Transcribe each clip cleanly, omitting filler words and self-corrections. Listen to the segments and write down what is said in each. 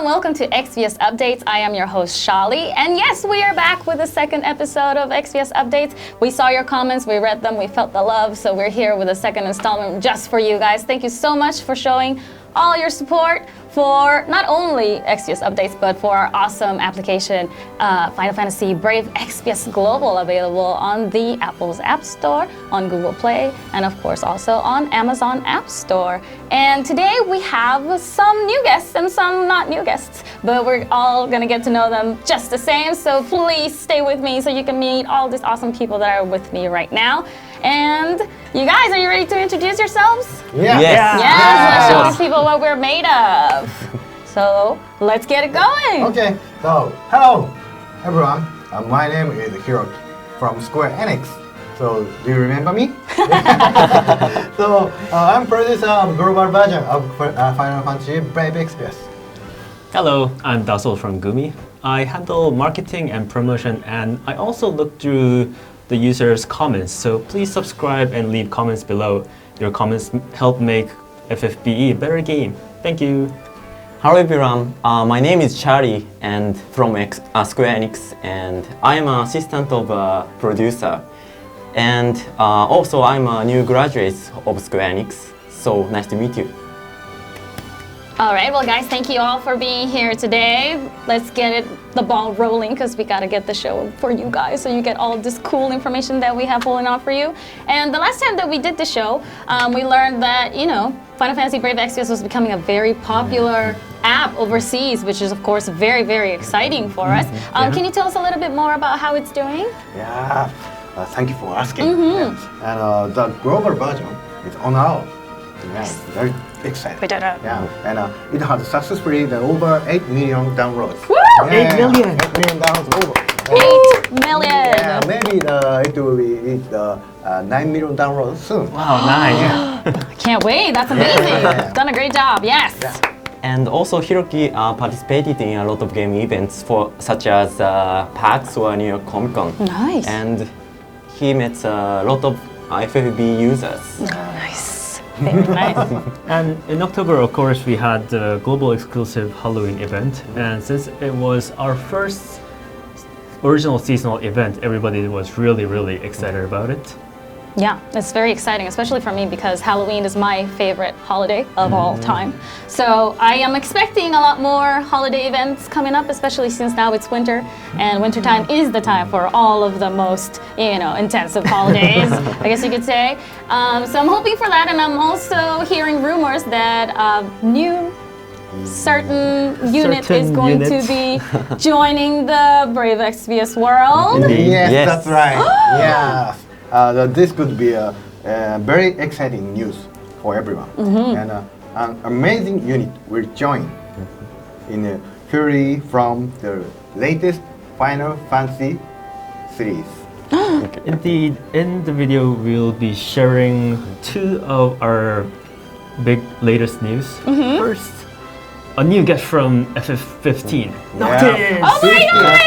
and welcome to EXVIUS Updates. I am your host, Shaly, and yes, we are back with the second episode of EXVIUS Updates. We saw your comments, we read them, we felt the love, so we're here with a second installment just for you guys. Thank you so much for showing all your support for not only EXVIUS Updates, but for our awesome application, Final Fantasy Brave EXVIUS Global, available on the Apple's App Store, on Google Play, and of course also on Amazon App Store. And today we have some new guests and some not new guests, but we're all gonna get to know them just the same, so please stay with me so you can meet all these awesome people that are with me right now. And you guys, are you ready to introduce yourselves? Yeah. Yes, let's show these people what we're made of. So let's get it going. Okay, so hello everyone. My name is Hiroki from Square Enix. So do you remember me? So I'm producer of global version of Final Fantasy Brave EXVIUS. Hello, I'm Dasol from Gumi. I handle marketing and promotion, and I also look through the users' comments, so please subscribe and leave comments below. Your comments help make FFBE a better game. Thank you. Hello everyone, my name is Charlie and from Square Enix, and I am an assistant of a producer. And also I'm a new graduate of Square Enix, so nice to meet you. All right, well guys, thank you all for being here today. Let's get the ball rolling, because we gotta get the show for you guys so you get all this cool information that we have pulling on for you. And the last time that we did the show, we learned that, you know, Final Fantasy Brave EXVIUS was becoming a very popular app overseas, which is of course very, very exciting for us. Can you tell us a little bit more about how it's doing? Yeah, thank you for asking. Yeah. And the global version is on now. Yeah, very exciting. We did it. Yeah, and it has successfully over 8 million downloads. Woo! Yeah, 8 million. 8 million downloads over. 8 million! Yeah, maybe it will reach 9 million downloads soon. Wow, nice. Can't wait, that's amazing. Yeah. Done a great job, yes. Yeah. And also Hiroki participated in a lot of game events such as PAX or New York Comic Con. Nice. And he met a lot of FFBE users. Nice. Very nice. And in October, of course, we had the global exclusive Halloween event. And since it was our first original seasonal event, everybody was really, really excited about it. Yeah, it's very exciting, especially for me, because Halloween is my favorite holiday of all time. So I am expecting a lot more holiday events coming up, especially since now it's winter, and wintertime is the time for all of the most, you know, intensive holidays, I guess you could say. So I'm hoping for that, and I'm also hearing rumors that new certain unit is going to be joining the Brave EXVIUS world. Yes, that's right. Yeah. This could be a very exciting news for everyone. And an amazing unit will join in Fury from the latest Final Fantasy series. Indeed, in the video, we'll be sharing two of our big latest news. First, a new guest from FF15, Noctis! Oh my god!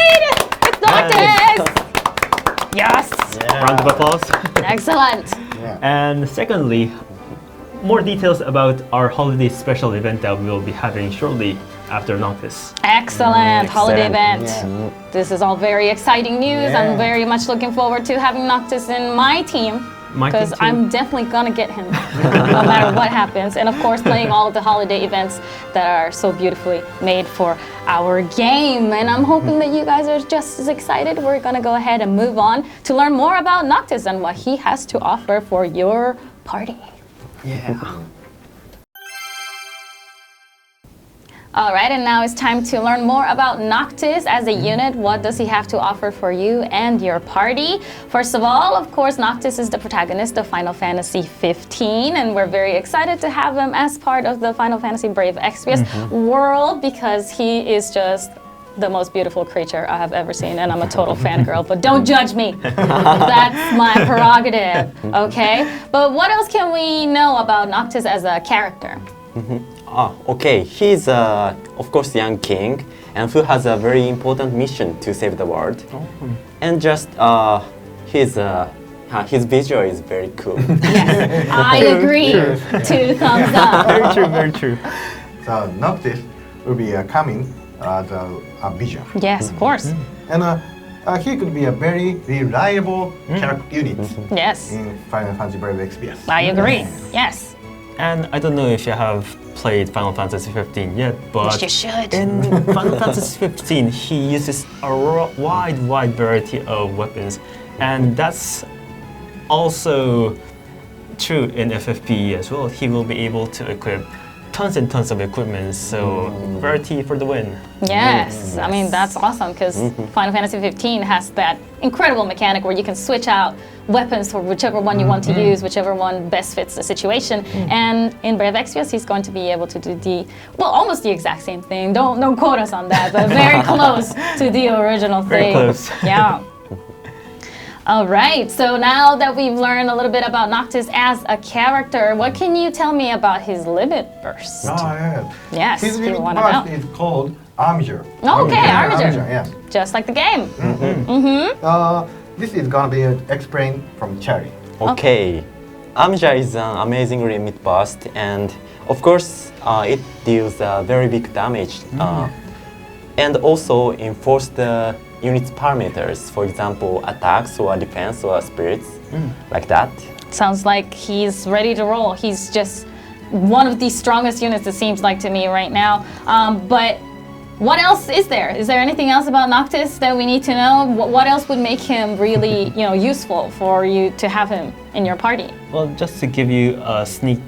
It's Noctis! Yes! Round of applause. Excellent. Yeah. And secondly, more details about our holiday special event that we will be having shortly after Noctis. Excellent holiday event. Yeah. This is all very exciting news. Yeah. I'm very much looking forward to having Noctis in my team, because I'm definitely gonna get him no matter what happens. And of course, playing all of the holiday events that are so beautifully made for our game. And I'm hoping that you guys are just as excited. We're gonna go ahead and move on to learn more about Noctis and what he has to offer for your party. Yeah. All right, and now it's time to learn more about Noctis as a unit. What does he have to offer for you and your party? First of all, of course, Noctis is the protagonist of Final Fantasy 15, and we're very excited to have him as part of the Final Fantasy Brave EXVIUS world, because he is just the most beautiful creature I have ever seen, and I'm a total fangirl, but don't judge me. That's my prerogative, okay? But what else can we know about Noctis as a character? Okay, he's of course young king, and who has a very important mission to save the world. And just his visual is very cool. Yes, I agree. 2 thumbs up. Very true, very true. So Noctis will be coming as a vision. Yes, of course. And he could be a very reliable character unit Yes, in Final Fantasy Brave Exvius. I agree. Yes. And I don't know if you have played Final Fantasy 15 yet, but Yes, you should. in Final Fantasy 15, he uses a wide variety of weapons, and that's also true in FFBE as well. He will be able to equip tons and tons of equipment, so variety for the win. Yes, I mean that's awesome because Final Fantasy 15 has that incredible mechanic where you can switch out weapons for whichever one you want to use, whichever one best fits the situation. And in Brave Exvius, he's going to be able to do almost the exact same thing. Don't quote us on that, but very close to the original thing. Very close. Yeah. All right, so now that we've learned a little bit about Noctis as a character, what can you tell me about his limit burst? Oh, yeah. Yes, His you limit wanna burst know. is called Armature. Oh, okay, Armature. Yes. Just like the game. This is gonna be explained from Cherry. Okay. Armature is an amazing limit burst, and of course, it deals very big damage, and also enforce the unit's parameters. For example, attacks or defense or spirits, like that. Sounds like he's ready to roll. He's just one of the strongest units, it seems like to me right now. But what else is there? Is there anything else about Noctis that we need to know? What else would make him really, useful for you to have him in your party? Well, just to give you a sneak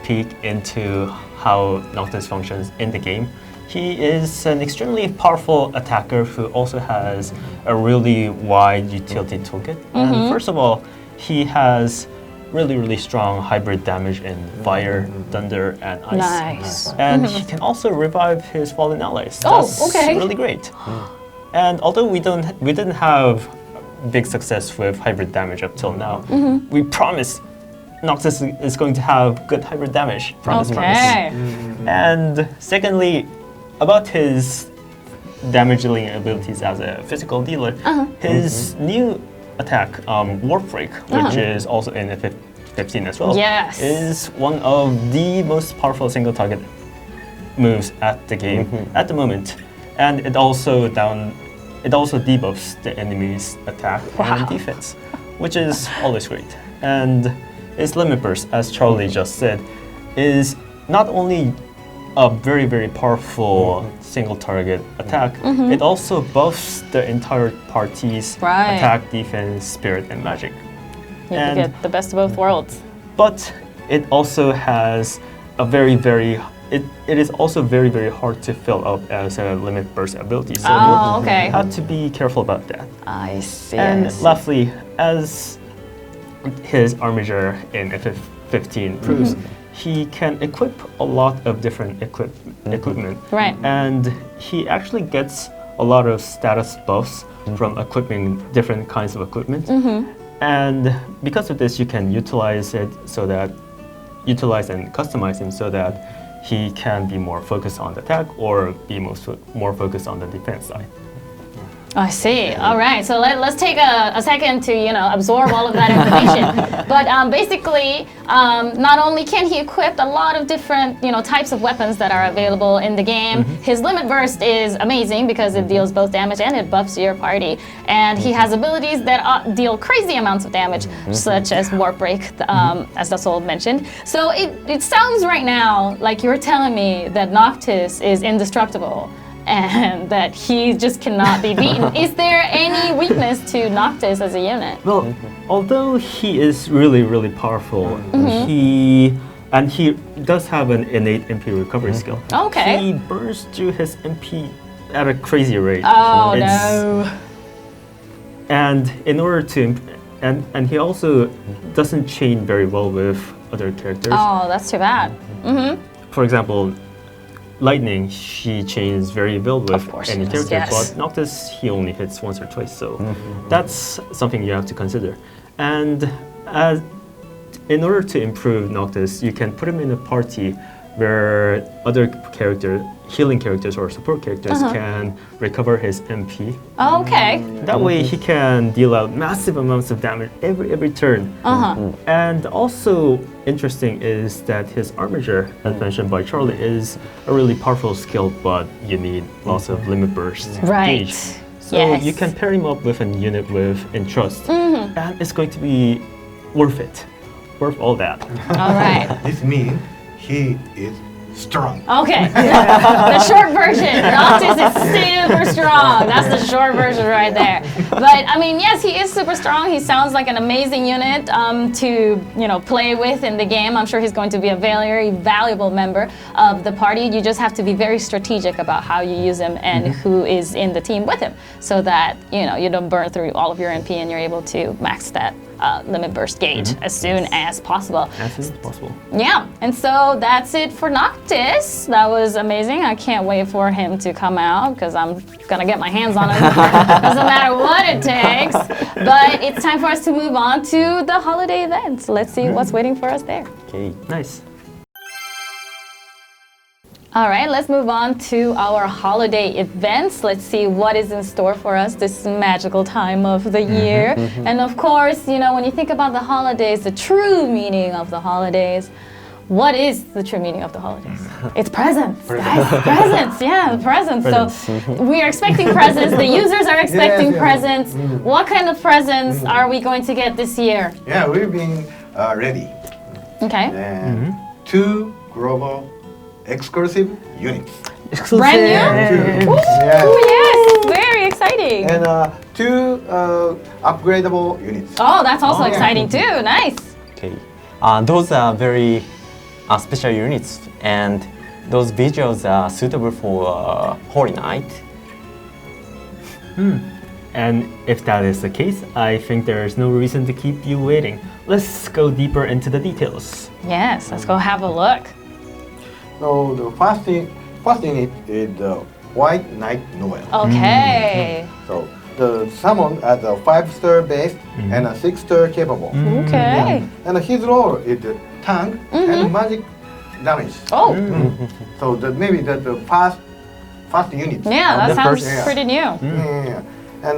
peek into how Noctis functions in the game, he is an extremely powerful attacker who also has a really wide utility toolkit. And first of all, he has really strong hybrid damage in fire, thunder, and ice. Nice. And he can also revive his fallen allies. Oh, That's okay. really great. And although we didn't have big success with hybrid damage up till now, we promise Noctis is going to have good hybrid damage from this promise. Okay. And secondly, about his damage dealing abilities as a physical dealer, his new attack, Warp Break, which is also in FF15 as well, Yes. is one of the most powerful single target moves at the game at the moment. And it also debuffs the enemy's attack and defense, which is always great. And its limit burst, as Charlie just said, is not only a very powerful single target attack, it also buffs the entire party's attack, defense, spirit, and magic. You can get the best of both worlds. But it also has a it is also very hard to fill up as a limit burst ability. So you have to be careful about that. I see. And lastly, as his Armature in FF15 proves, he can equip a lot of different equipment. Right. And he actually gets a lot of status buffs from equipping different kinds of equipment. And because of this, you can utilize and customize him so that he can be more focused on the attack or be more focused on the defense side. I see. All right. So let's take a second to absorb all of that information. But basically, not only can he equip a lot of different types of weapons that are available in the game, his limit burst is amazing because it deals both damage and it buffs your party. And he has abilities that deal crazy amounts of damage, such as Warp Break, as Dasol mentioned. So it sounds right now like you're telling me that Noctis is indestructible and that he just cannot be beaten. Is there any weakness to Noctis as a unit? Well, although he is really powerful, he does have an innate MP recovery skill. Okay. He burns through his MP at a crazy rate. Oh no. And in order to, and he also doesn't chain very well with other characters. Oh, that's too bad. For example, Lightning, she chains very well with any character, yes. but Noctis, he only hits once or twice, so that's something you have to consider. And in order to improve Noctis, you can put him in a party where other healing characters or support characters can recover his MP. Okay. That way he can deal out massive amounts of damage every turn. And also interesting is that his armature, as mentioned by Charlie, is a really powerful skill, but you need lots of limit burst Right. gauge. So you can pair him up with a unit with Entrust, and it's going to be worth it. Worth all that. All right. This means he is strong. Okay. The short version. Noctis is super strong. That's the short version right there. But I mean, yes, he is super strong. He sounds like an amazing unit to play with in the game. I'm sure he's going to be a very valuable member of the party. You just have to be very strategic about how you use him and who is in the team with him, so that you don't burn through all of your MP and you're able to max that limit burst gauge as soon as possible. As soon as possible. Yeah, and so that's it for Noctis. That was amazing. I can't wait for him to come out because I'm gonna get my hands on him. Doesn't matter what it takes. But it's time for us to move on to the holiday event. Let's see what's waiting for us there. Okay. Nice. All right, let's move on to our holiday events. Let's see what is in store for us this magical time of the year. And of course, when you think about the holidays, the true meaning of the holidays, what is the true meaning of the holidays? It's presents, guys. Presents, yeah, the presents. So we are expecting presents. The users are expecting presents. What kind of presents are we going to get this year? Yeah, we've been ready. Okay. And 2 global exclusive units. Brand new? Ooh, yes, very exciting. And 2 upgradable units. Oh, that's also exciting too. Nice. Okay. Those are very special units, and those visuals are suitable for Holy Night. And if that is the case, I think there is no reason to keep you waiting. Let's go deeper into the details. Yes, let's go have a look. So the first unit is the White Knight Noel. Okay. So the summon as a 5-star base and a 6-star capable. Okay. And his role is the tank and magic damage. Oh. So maybe the first unit. Yeah, that The sounds first- pretty new. Yeah. And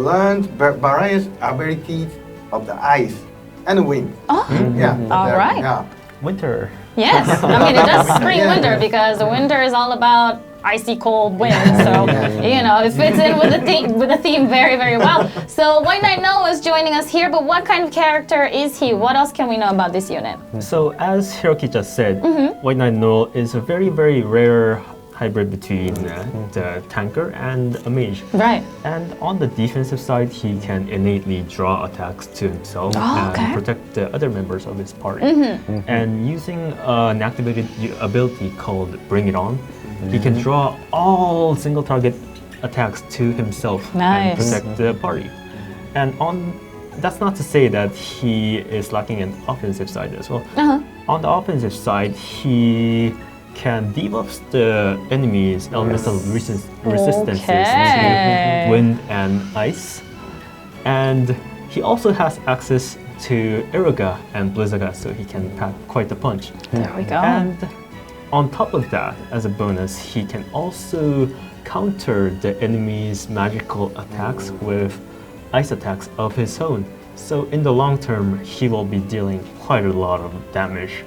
learned various abilities of the ice and wind. Oh. Yeah. All right. Yeah. Winter. Yes. I mean, it does scream winter because the winter is all about icy cold wind. So, it fits in with the theme very, very well. So White Knight Noel is joining us here, but what kind of character is he? What else can we know about this unit? So as Hiroki just said, White Knight Noel is a very, very rare hybrid between the tanker and a mage. Right. And on the defensive side, he can innately draw attacks to himself and protect the other members of his party. And using an activated ability called Bring It On, he can draw all single target attacks to himself and protect the party. And that's not to say that he is lacking an offensive side as well. On the offensive side, he can debuff the enemy's elemental resistances to wind and ice. And he also has access to Eruga and Blizzaga, so he can pack quite a punch. There we go. And on top of that, as a bonus, he can also counter the enemy's magical attacks with ice attacks of his own. So in the long term, he will be dealing quite a lot of damage.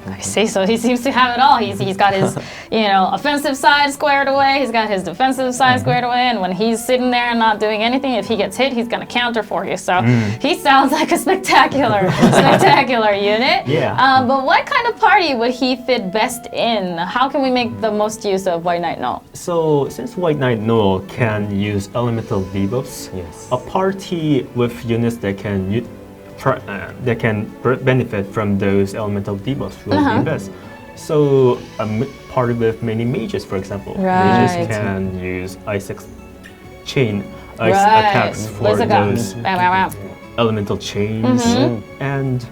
I see. So he seems to have it all. He's got his, offensive side squared away. He's got his defensive side squared away. And when he's sitting there and not doing anything, if he gets hit, he's gonna counter for you. So he sounds like a spectacular unit. Yeah. But what kind of party would he fit best in? How can we make the most use of White Knight Noel? So since White Knight Noel can use elemental debuffs, Yes. a party with units that can benefit from those elemental debuffs will be best. So a party with many mages, for example, mages can use ice attacks for those elemental chains. And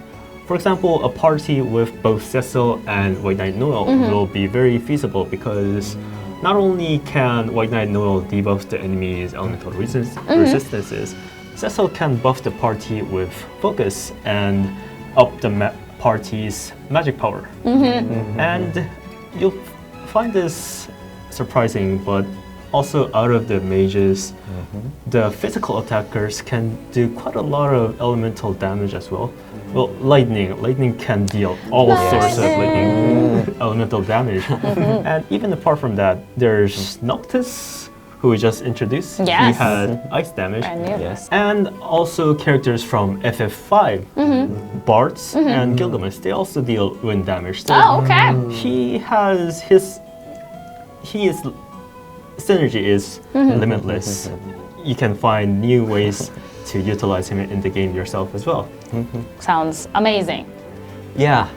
for example, a party with both Cecil and White Knight Noel will be very feasible because not only can White Knight Noel debuff the enemy's elemental resistances, Cecil can buff the party with focus and up the party's magic power. And you'll find this surprising, but also out of the mages, the physical attackers can do quite a lot of elemental damage as well. Well, lightning can deal all sorts of lightning elemental damage. And even apart from that, there's Noctis, who we just introduced. Yes. He had ice damage. Brand new. Yes. And also characters from FF5, Bards and Gilgamesh, they also deal wind damage. So Oh, okay. he has his synergy is limitless. You can find new ways to utilize him in the game yourself as well. Sounds amazing. Yeah,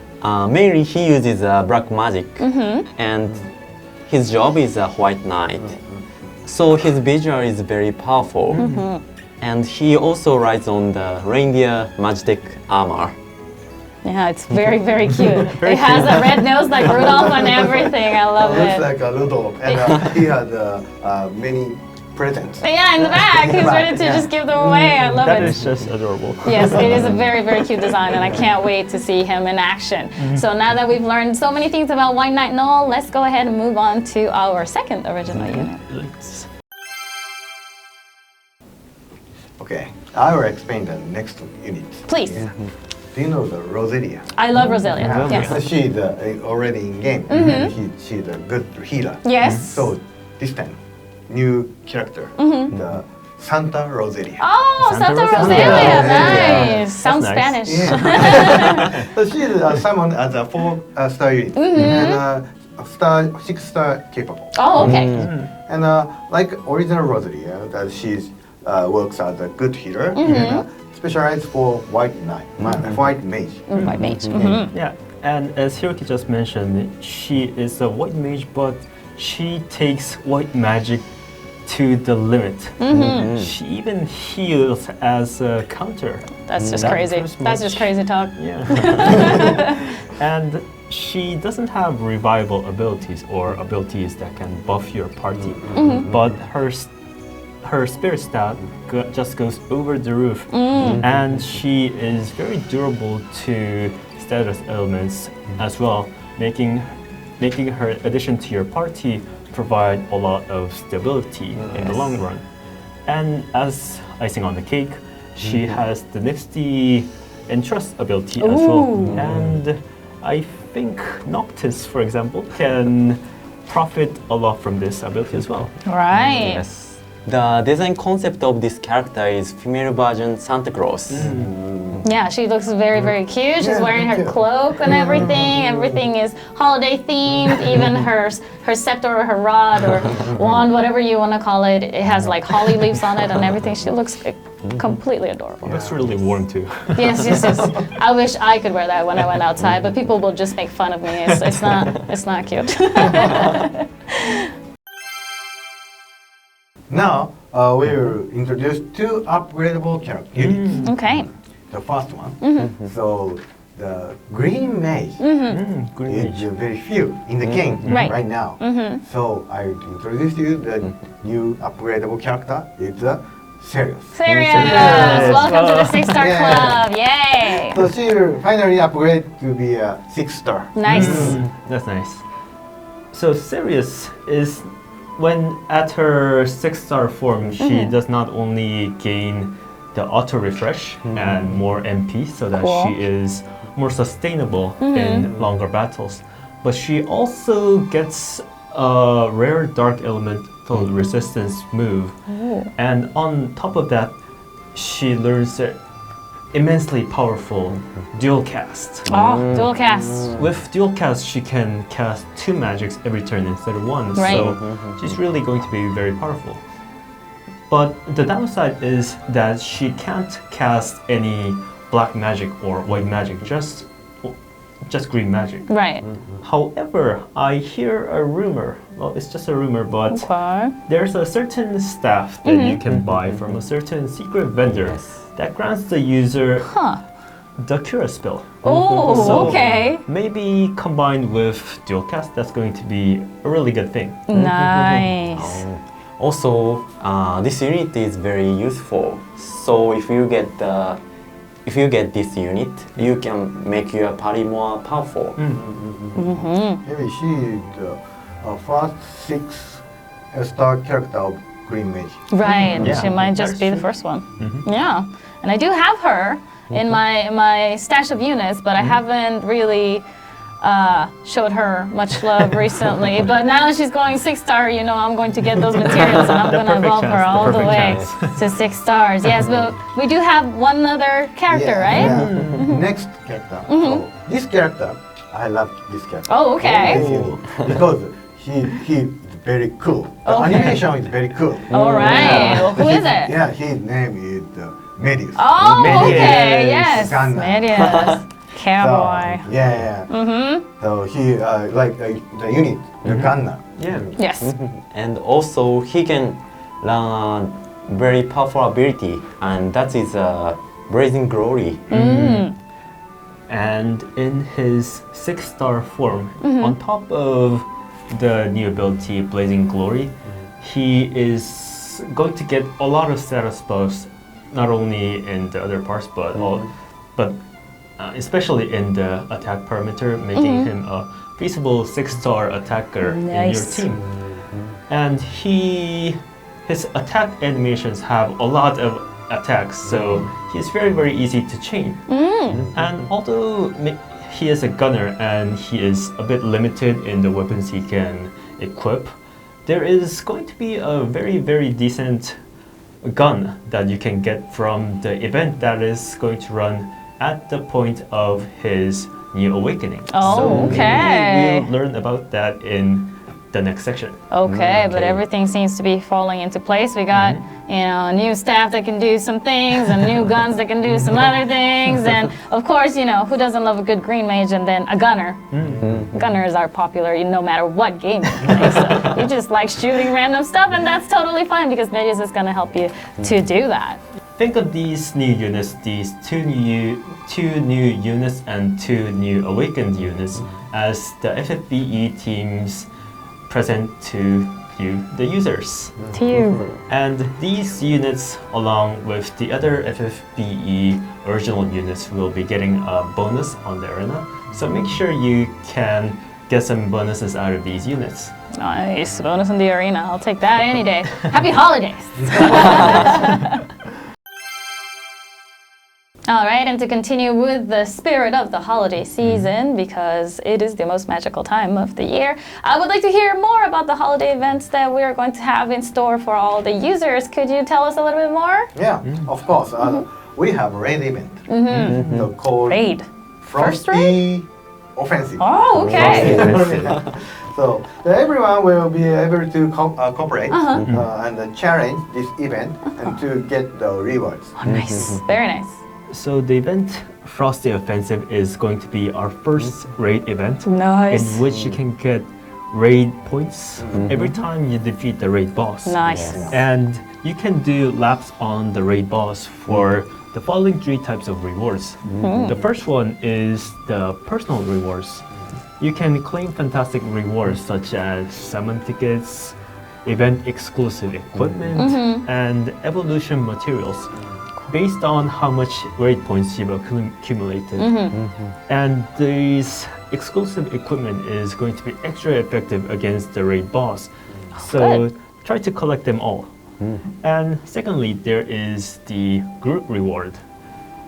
mainly he uses black magic, and his job is a white knight. So his visual is very powerful, and he also rides on the reindeer magic armor. Yeah, it's very, very cute. It has a red nose like Rudolph and everything. I love Looks it. like a Rudolph, and he had many presents. Yeah, in the back. He's ready to Yeah. just give them away. I love That it. is just adorable. Yes, it is a very, very cute design, and I can't wait to see him in action. So now that we've learned so many things about White Knight Noel, let's go ahead and move on to our second original unit. Let's- Okay, I will explain the next unit. Please. Do you know the Roselia? I love Roselia. Yes. She's already in game. And she's a good healer. Yes. So this time, new character, the Santa Roselia. Oh, Santa Santa Roselia. Roselia. Nice. Sounds nice. Spanish. Yeah. So she's summoned as a 4-star unit and 6-star capable. Oh, okay. And like original Roselia, that she's works as a good healer and specialized for white knight, white mage. White mage. Yeah, and as Hiroki just mentioned, she is a white mage, but she takes white magic to the limit. She even heals as a counter. That's just That crazy. proves That's much. just crazy talk. Yeah. And she doesn't have revival abilities or abilities that can buff your party, but her spirit stat just goes over the roof, and she is very durable to status elements as well, making her addition to your party provide a lot of stability in the long run. And as icing on the cake, she has the nifty entrust ability as well. And I think Noctis, for example, can profit a lot from this ability as well. Right. Yes. The design concept of this character is female version Santa Claus. Yeah, she looks very, very cute. She's Yeah, wearing her cute. cloak and everything. Everything is holiday themed. Even her scepter or her rod or wand, whatever you want to call it, it has like holly leaves on it and everything. She looks completely adorable. Looks really warm too. Yes, yes, yes. I wish I could wear that when I went outside, but people will just make fun of me. It's not cute. Now we'll introduce 2 upgradable character units. Okay. The first one, so the green mage Green is mage. very few in the game Right. now. So I introduce you the new upgradable character. It's a Cerius. Cerius, Yes. welcome to the 6-star Yeah. club. Yay. So she will finally upgrade to be a 6-star. Nice. That's nice. So Cerius is, when at her 6-star form, she does not only gain the auto refresh and more MP so that Cool. she is more sustainable in longer battles, but she also gets a rare dark elemental resistance move, and on top of that, she learns immensely powerful dual cast. Oh, dual cast. With dual cast, she can cast 2 magics every turn instead of 1, Right. so she's really going to be very powerful. But the downside is that she can't cast any black magic or white magic, just green magic. Right. However, I hear a rumor, well, it's just a rumor, but Okay. there's a certain staff that you can buy from a certain secret vendor that grants the user Huh. the Cura spell. Oh, So okay. maybe combined with dual cast, that's going to be a really good thing. Nice. Also, this unit is very useful. So if you get the if you get this unit, you can make your party more powerful. Maybe she is the first 6-star character of Green Mage. Right, Yeah. she might just be the first one. Yeah, and I do have her in my stash of units, but I haven't really showed her much love recently. But now she's going 6-star, you know, I'm going to get those materials and I'm The going to perfect evolve her chance, the all the perfect way to 6 stars. Yes, but we do have one other character, right? Yeah. Next character. So this character, I love this character. Oh, okay. This unit, because he is very cool. The Okay. animation is very cool. All right. Well, who is it? Yeah, his name is Medius. Oh, Medius. okay. Yes. Gunner. Medius. Cowboy. So, yeah. So he like the unit, the gunner. Yeah. Yes. And also he can learn very powerful ability, and that is Blazing Glory. And in his 6-star form, on top of the new ability Blazing Glory, he is going to get a lot of status buffs, not only in the other parts, but especially in the attack parameter, making him a feasible 6-star attacker in your Nice. team. And his attack animations have a lot of attacks, so he's very, very easy to chain. And although he is a gunner and he is a bit limited in the weapons he can equip, there is going to be a very, very decent gun that you can get from the event that is going to run at the point of his new awakening. Oh, so okay. we'll learn about that in the next section. Okay, but everything seems to be falling into place. We got, you know, new staff that can do some things and new guns that can do some other things. And of course, you know, who doesn't love a good green mage and then a gunner? Gunners are popular no matter what game you play. So you just like shooting random stuff, and that's totally fine because Medius is going to help you to do that. Think of these new units, these two new units and 2 new awakened units, as the FFBE teams present to you, the users. To you. And these units, along with the other FFBE original units, will be getting a bonus on the arena. So make sure you can get some bonuses out of these units. Nice. Bonus in the arena. I'll take that any day. Happy holidays. All right, and to continue with the spirit of the holiday season, because it is the most magical time of the year, I would like to hear more about the holiday events that we are going to have in store for all the users. Could you tell us a little bit more? Yeah, of course. We have a raid event. So called Raid. First Frosty Offensive. Oh, okay. So everyone will be able to cooperate and challenge this event and to get the rewards. Oh, nice. Very nice. So the event Frosty Offensive is going to be our first raid event, Nice. in which you can get raid points every time you defeat the raid boss. Nice. And you can do laps on the raid boss for the following 3 types of rewards. The first one is the personal rewards. You can claim fantastic rewards such as summon tickets, event exclusive equipment, and evolution materials, based on how much raid points you've accumulated. And this exclusive equipment is going to be extra effective against the raid boss. So try to collect them all. And secondly, there is the group reward.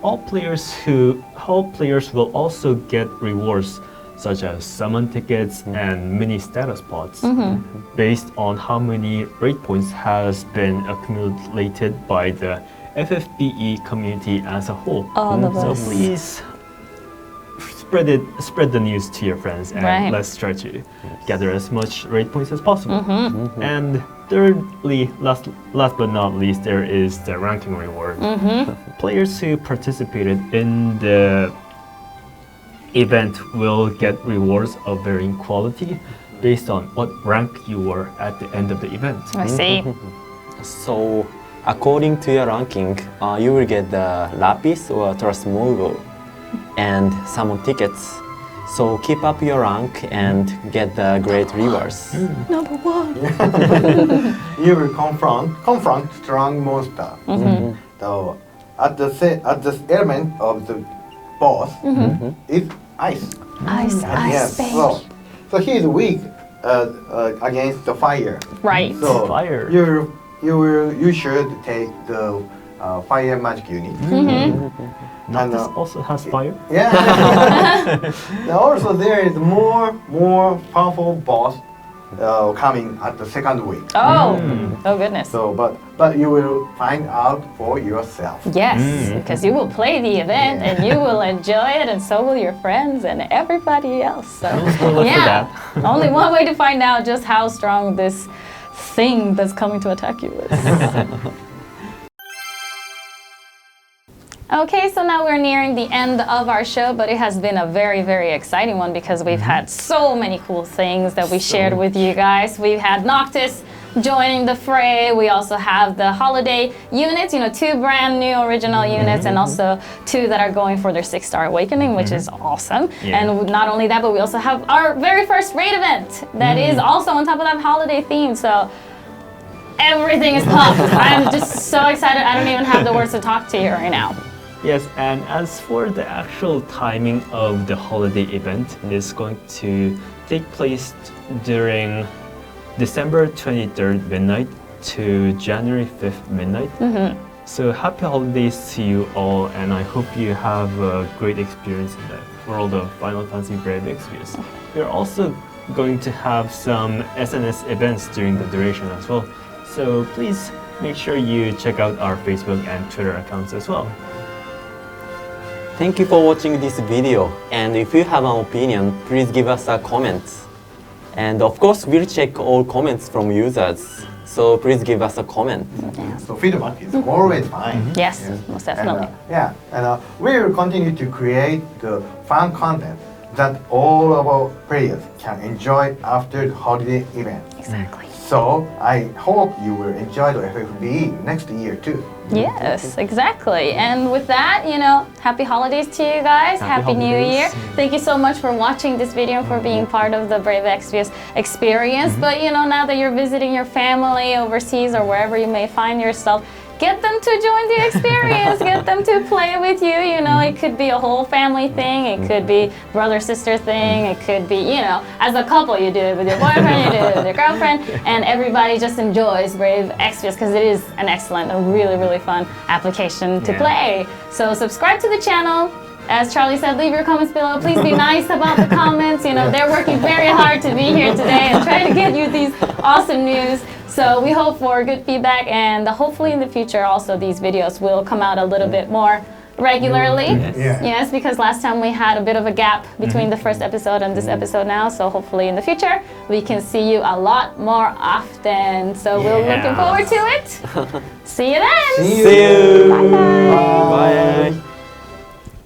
All players will also get rewards such as summon tickets and mini status pods, based on how many raid points has been accumulated by the FFBE community as a whole. All of So us. please spread the news to your friends, and Right. let's try to gather as much raid points as possible. And thirdly, last but not least, there is the ranking reward. Players who participated in the event will get rewards of varying quality based on what rank you were at the end of the event. I see. So, according to your ranking, you will get the Lapis or Trasmogo and summon tickets. So keep up your rank and get the great rewards. Number 1. You will confront strong monster. So at the element of the boss is ice. Ice Yes. bear. So he is weak against the fire. Right. So Fire. you should take the fire magic unit. Noctis also has fire. Yeah. Now also there is more powerful boss coming at the second week. Oh, oh goodness. So but you will find out for yourself. Yes, because you will play the event and you will enjoy it, and so will your friends and everybody else. So, spoilers for that. only one way to find out just how strong this thing that's coming to attack you is. Okay, so now we're nearing the end of our show, but it has been a very, very exciting one because we've had so many cool things that we shared with you guys. We've had Noctis joining the fray. We also have the holiday units, 2 brand new original units, and also 2 that are going for their 6-star awakening, which is awesome. Yeah. And not only that, but we also have our very first raid event that is also on top of that holiday theme. So everything is pumped. I'm just so excited. I don't even have the words to talk to you right now. Yes, and as for the actual timing of the holiday event, it's going to take place during December 23rd midnight to January 5th midnight. So happy holidays to you all, and I hope you have a great experience in the world of Final Fantasy Brave Exvius. We're also going to have some SNS events during the duration as well. So please make sure you check out our Facebook and Twitter accounts as well. Thank you for watching this video, and if you have an opinion, please give us a comment. And of course, we'll check all comments from users, so please give us a comment. So feedback is always fine. Yes, most definitely. And we will continue to create the fun content that all of our players can enjoy after the holiday event. Exactly. So I hope you will enjoy the FFBE next year too. Yes, exactly. And with that, happy holidays to you guys. Happy New Year. Thank you so much for watching this video, for being part of the Brave Exvius experience. But now that you're visiting your family overseas or wherever you may find yourself, get them to join the experience, get them to play with you. It could be a whole family thing, it could be brother-sister thing, it could be, as a couple you do it with your boyfriend, you do it with your girlfriend, and everybody just enjoys Brave Exvius because it is an excellent, a really, really fun application to play. So subscribe to the channel. As Charlie said, leave your comments below. Please be nice about the comments. They're working very hard to be here today and try to get you these awesome news. So we hope for good feedback, and hopefully in the future also these videos will come out a little bit more regularly. Yes, because last time we had a bit of a gap between the first episode and this episode now. So hopefully in the future we can see you a lot more often. So we're looking forward to it. See you then. See you. Bye-bye. Bye.